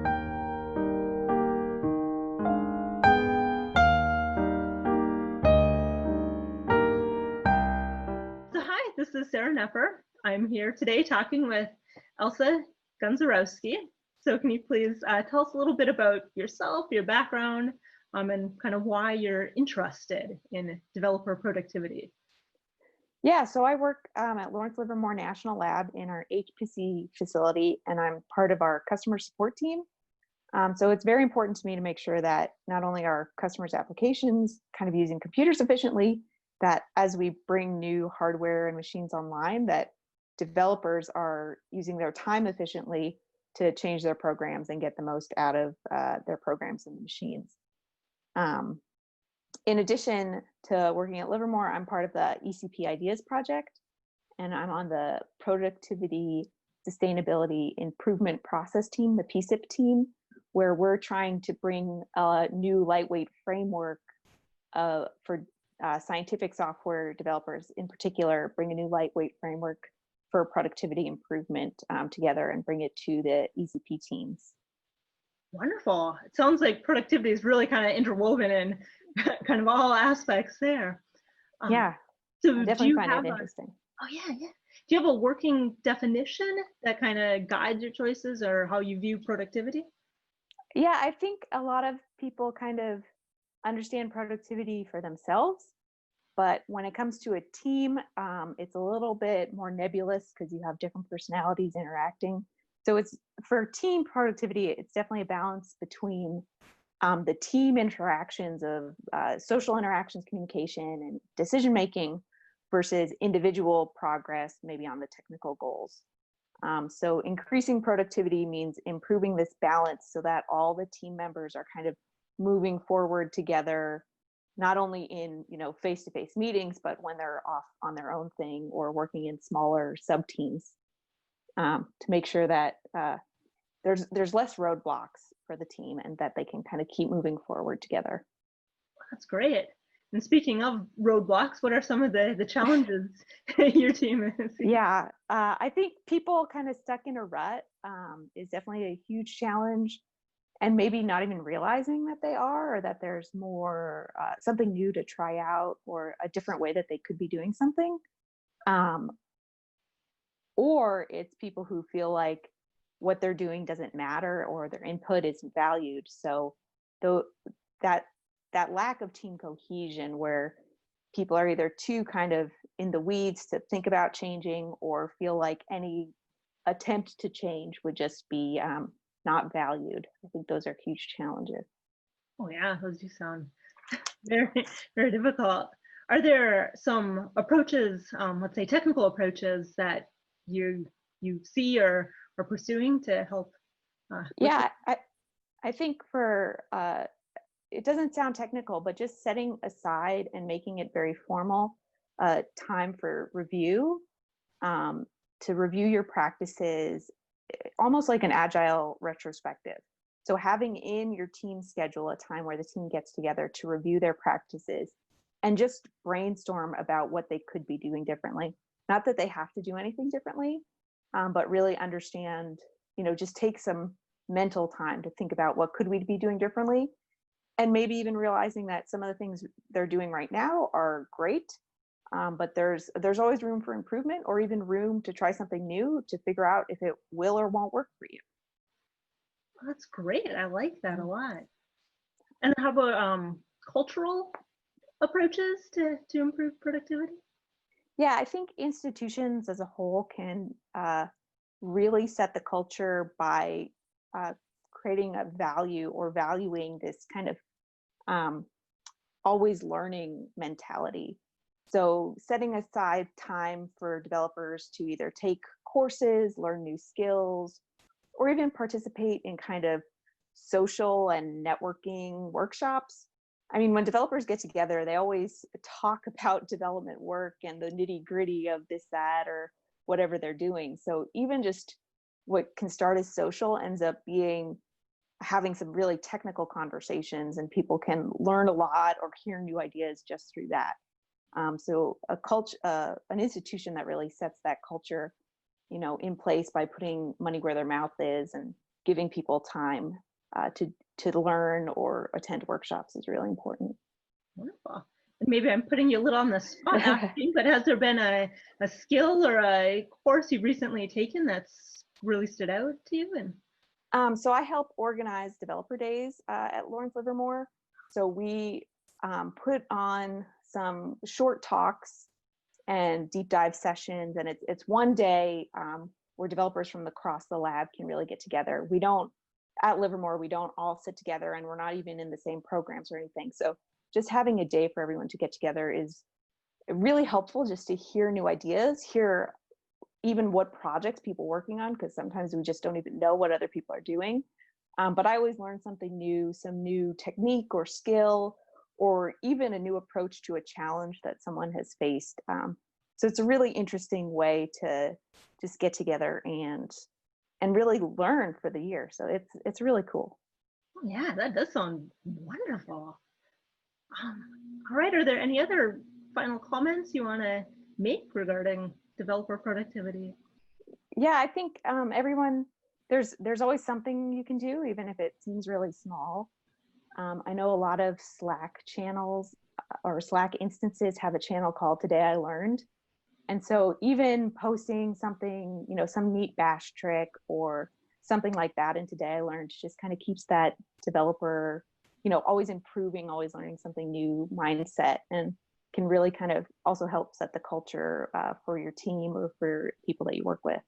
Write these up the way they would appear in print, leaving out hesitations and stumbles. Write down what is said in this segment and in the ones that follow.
So hi, this is Sarah Knepper. I'm here today talking with Elsa Gonsiorowski. So can you please tell us a little bit about yourself, your background, and kind of why you're interested in developer productivity? Yeah, so I work at Lawrence Livermore National Lab in our HPC facility, and I'm part of our customer support team. So it's very important to me to make sure that not only are customers' applications kind of using computers efficiently, that as we bring new hardware and machines online, that developers are using their time efficiently to change their programs and get the most out of their programs and the machines. Um, in addition to working at Livermore, I'm part of the ECP Ideas project, and I'm on the Productivity Sustainability Improvement Process team, the PSIP team, where we're trying to bring a new lightweight framework for scientific software developers in particular, bring a new lightweight framework for productivity improvement together and bring it to the ECP teams. Wonderful. It sounds like productivity is really kind of interwoven in kind of all aspects there. Yeah, So I do definitely you find have it a, interesting. oh yeah, yeah. Do you have a working definition that kind of guides your choices or how you view productivity? Yeah, I think a lot of people kind of understand productivity for themselves, but when it comes to a team, it's a little bit more nebulous because you have different personalities interacting. So it's for team productivity, it's definitely a balance between the team interactions of social interactions, communication, and decision making versus individual progress, maybe on the technical goals. So increasing productivity means improving this balance so that all the team members are kind of moving forward together, not only in face-to-face meetings, but when they're off on their own thing or working in smaller sub teams, to make sure that there's less roadblocks for the team and that they can kind of keep moving forward together. That's great. And speaking of roadblocks, what are some of the challenges your team is? Yeah, I think people kind of stuck in a rut is definitely a huge challenge, and maybe not even realizing that they are, or that there's more something new to try out or a different way that they could be doing something. Um, or it's people who feel like what they're doing doesn't matter or their input isn't valued. So though that lack of team cohesion where people are either too kind of in the weeds to think about changing or feel like any attempt to change would just be not valued. I think those are huge challenges. Oh yeah, those do sound very, very difficult. Are there some approaches, let's say technical approaches that you see or are pursuing to help? Yeah, I think for it doesn't sound technical, but just setting aside and making it very formal time for review, to review your practices, almost like an agile retrospective. So having in your team schedule a time where the team gets together to review their practices and just brainstorm about what they could be doing differently. Not that they have to do anything differently, but really understand, just take some mental time to think about what could we be doing differently, and maybe even realizing that some of the things they're doing right now are great, but there's always room for improvement or even room to try something new to figure out if it will or won't work for you. That's great. I like that a lot. And how about cultural approaches to improve productivity? Yeah, I think institutions as a whole can really set the culture by creating a value or valuing this kind of always learning mentality. So setting aside time for developers to either take courses, learn new skills, or even participate in kind of social and networking workshops. I mean, when developers get together, they always talk about development work and the nitty gritty of this, that, or whatever they're doing. So even just what can start as social ends up being having some really technical conversations, and people can learn a lot or hear new ideas just through that. So a culture, an institution that really sets that culture, in place by putting money where their mouth is and giving people time to learn or attend workshops is really important. Wonderful. And maybe I'm putting you a little on the spot asking, but has there been a skill or a course you've recently taken that's really stood out to you? And So I help organize developer days at Lawrence Livermore. So we put on some short talks and deep dive sessions, and it's one day where developers from across the lab can really get together. We don't, at Livermore, we don't all sit together, and we're not even in the same programs or anything. So just having a day for everyone to get together is really helpful, just to hear new ideas, hear even what projects people working on, because sometimes we just don't even know what other people are doing. But I always learn something new, some new technique or skill, or even a new approach to a challenge that someone has faced. So it's a really interesting way to just get together and really learn for the year. So it's really cool. yeah, that does sound wonderful. All right, are there any other final comments you want to make regarding developer productivity? Yeah, I think everyone, there's always something you can do, even if it seems really small. I know a lot of Slack channels or Slack instances have a channel called Today I Learned. And so even posting something, some neat bash trick or something like that in Today I Learned just kind of keeps that developer, always improving, always learning something new mindset, and can really kind of also help set the culture for your team or for people that you work with.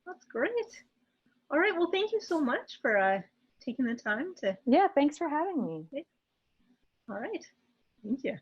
That's great. All right, well, thank you so much for taking the time to. Yeah, thanks for having me. All right, thank you.